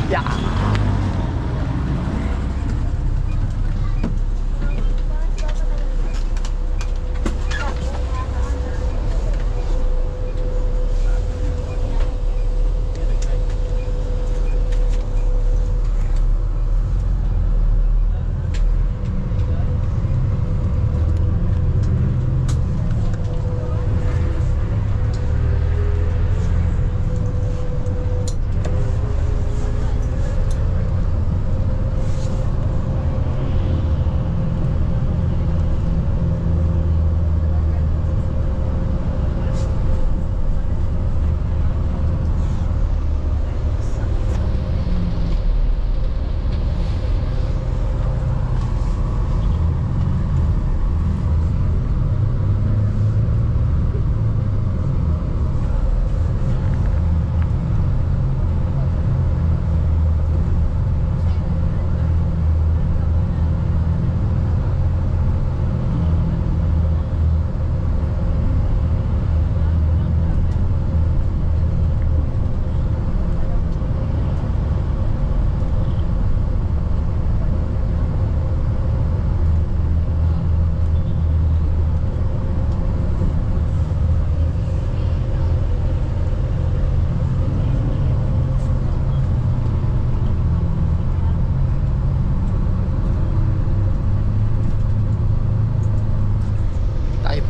Yeah.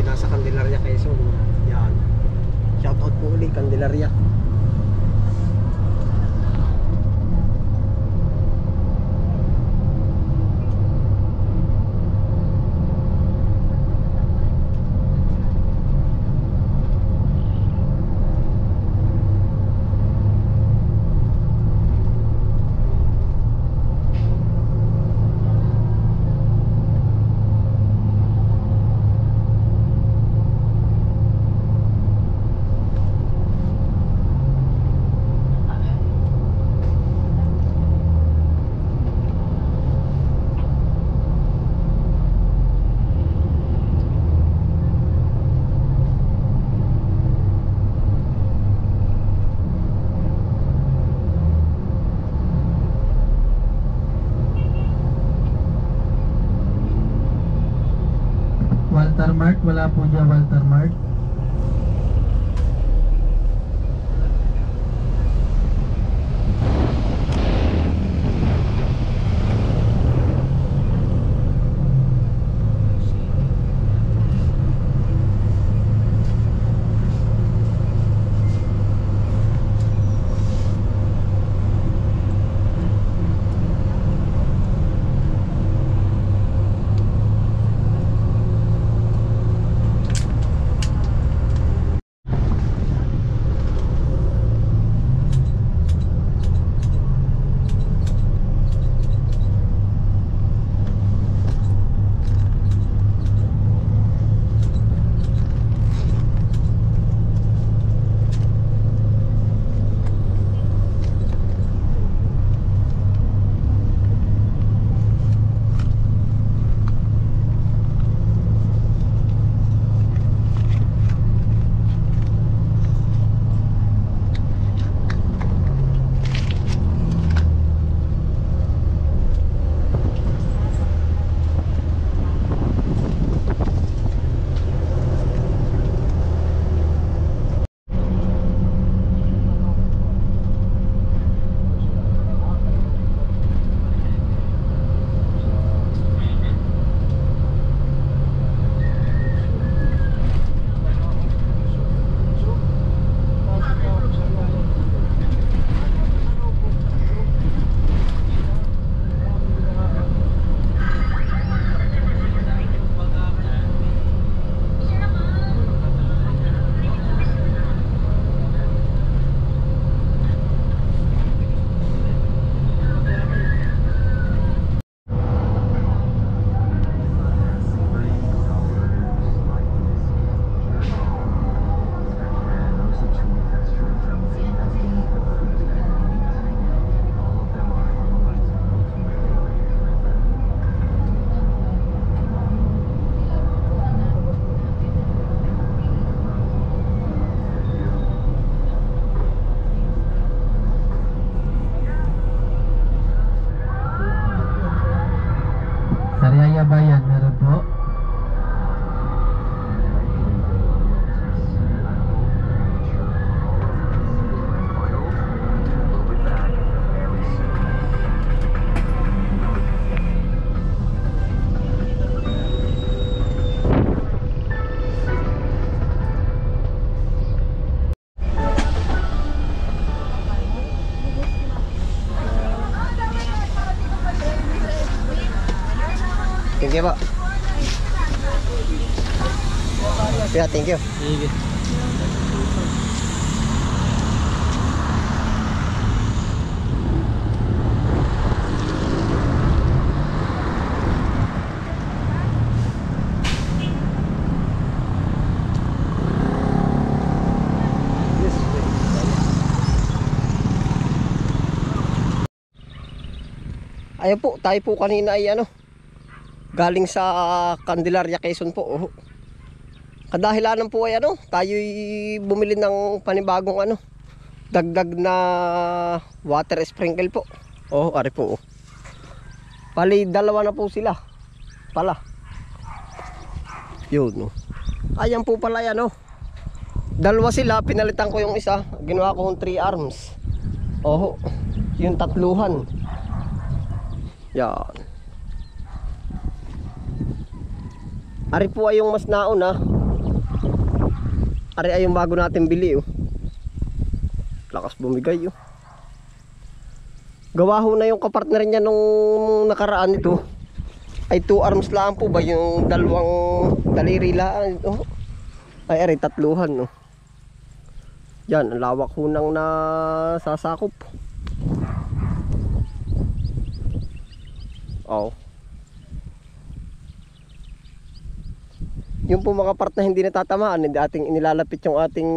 Nasa Candelaria, Quezon. Yan. Shoutout po ulit Candelaria. Walter Mart, wala po dyan Walter Mart. Thank you po. Yeah, thank you. Sige. Ayun po, tayo po kanina ay ano, galing sa Candelaria, Quezon po. Oh. Kadahilanan po ay ano, tayo'y bumili ng panibagong ano, dagdag na water sprinkle po. Oh, ari po. Oh. Pali dalawa na po sila. Pala. Yun. Oh. Ayan po pala yan oh. Dalawa sila, pinalitan ko yung isa, ginawa ko yung 3 arms. Oh, yung tatluhan. Yan. Ari po ay yung mas nauna. Ari ay yung bago natin bili oh. Lakas bumigay oh. Gawa ho na yung kapartner niya nung nakaraan ito. Ay 2 arms lang po ba yung dalawang daliri lang oh. Ay ari tatluhan oh. Yan, ang lawak ho nang nasasakop. Oh. Yung po mga part na hindi natatamaan, hindi ating inilalapit yung ating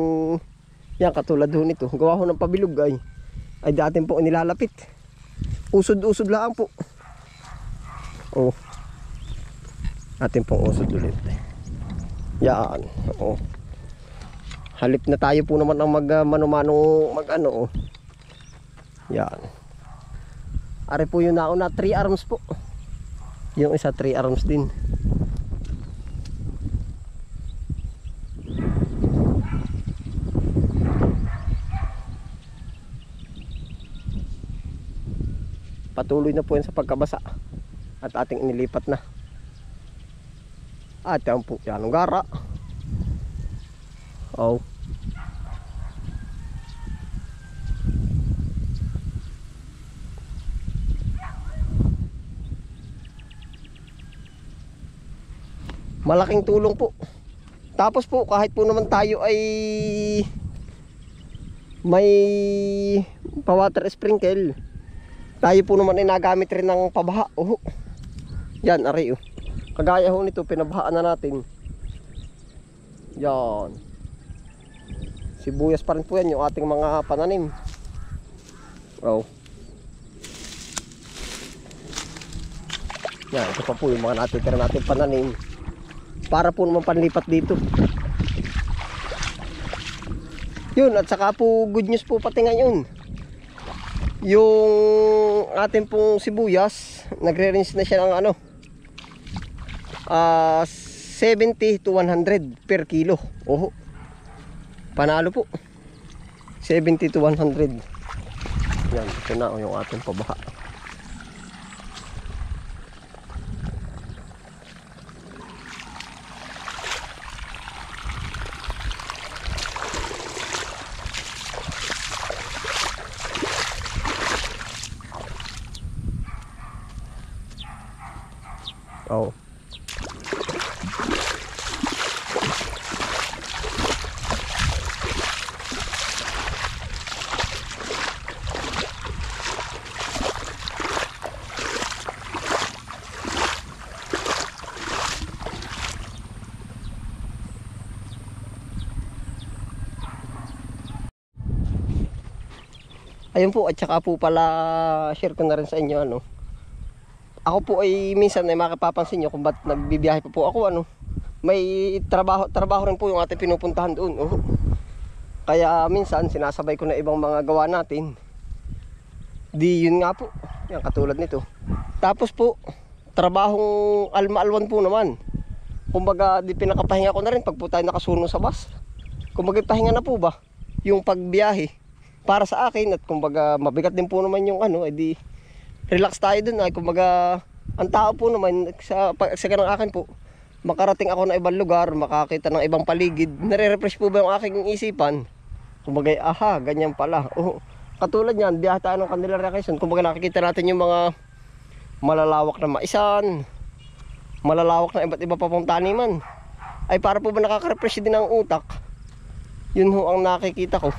yan katulad ho nito. Gawa ho ng pabilog ay dating po inilalapit. Usod-usod lang po. Oh. Atin pong usod ulit. Yan. Oh. Halip na tayo po naman ang mano-manong mag-ano oh. Yan. Ari po yung nauna 3 arms po. Yung isa 3 arms din. Patuloy na po yan sa pagkabasa. At ating inilipat na. At yan po. Yan ang gara. Oh. Malaking tulong po. Tapos po kahit po naman tayo ay may pa-water sprinkle, tayo po naman ay nagamit rin ng pabaha. Oh. Yan, ari oh. Kagaya ho nito, pinabahaan na natin. Yan. Sibuyas pa rin po yan yung ating mga pananim. Oh. Yan, ito pa po yung mga natitira natin pananim. Para po naman panlipat dito. Yun, at saka po good news po pati ngayon. Yung ating pong sibuyas, nagre-range na siya ng ano, 70 to 100 per kilo. Oh. Panalo po. 70 to 100. Yan, ito na yung ating pabaha. Oh. Ayun po, at saka po pala share ko na rin sa inyo ano. Ako po ay minsan ay makapapansin nyo kung ba't nagbibiyahe pa po ako ano. May trabaho rin po yung ating pinupuntahan doon. Oh. Kaya minsan sinasabay ko na ibang mga gawa natin. Di yun nga po. Yan katulad nito. Tapos po, trabahong alma-alwan po naman. Kumbaga di pinakapahinga ko na rin pag po tayo nakasunod sa bus. Kumbaga pahinga na po ba yung pagbiyahe para sa akin, at kumbaga mabigat din po naman yung ano, edi relax tayo dun ay kumbaga ang tao po naman sa ganang akin po, makarating ako na ibang lugar, makakita ng ibang paligid, nare-refresh po ba yung aking isipan, kumbaga aha, ganyan pala. Oh, katulad yan, biyahe tayo ng Candelaria, Quezon, kumbaga nakikita natin yung mga malalawak na maisan, malalawak na iba't iba pa pong taniman. Ay para po ba nakaka-refresh din ang utak? Yun ho ang nakikita ko.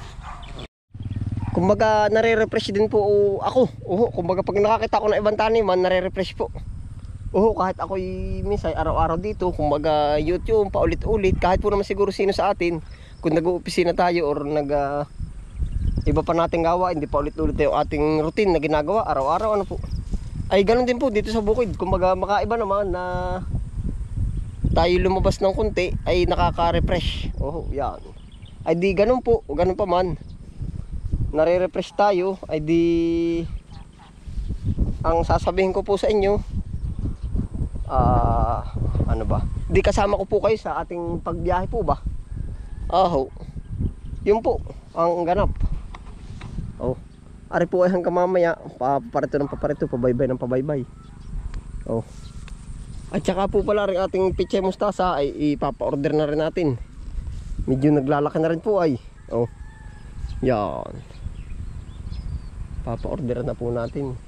Kumbaga nare-refresh din po ako. Kumbaga pag nakakita ko ng ibang taniman, nare-refresh po. Kahit ako'y minsan araw-araw dito, kumbaga YouTube, paulit-ulit, kahit po naman siguro sino sa atin, kung nag-uopisina tayo or iba pa nating gawa, hindi pa ulit-ulit yung ating routine na ginagawa, araw-araw, ano po. Ay ganun din po dito sa bukid, kumbaga makaiba naman na tayo lumabas ng konti, ay nakaka-refresh. Yan. Ay di ganun po, ganun pa man. Nare-refresh tayo, ay di ang sasabihin ko po sa inyo, ano ba? Di kasama ko po kayo sa ating pagbiyahe po ba? Yun po ang ganap. Ari po ay hanggang mamaya, paparito ng paparito, pabaybay ng pabaybay. At saka po pala rin ating pichay mustasa ay ipapa-order na rin natin. Medyo naglalaki na rin po ay. Yan. Papa-order na po natin.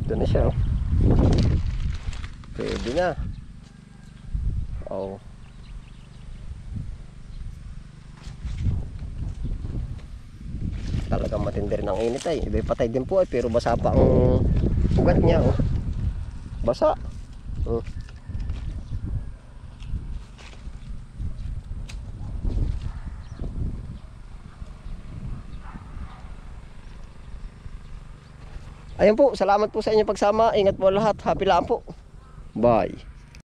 Ito na siya. Pwede na. Talagang matindi rin ang init ay. Iba'y patay din po ay pero basa pa ang ugat niya. Basa. Ayan po, salamat po sa inyong pagsama. Ingat po lahat. Happy lang po. Bye.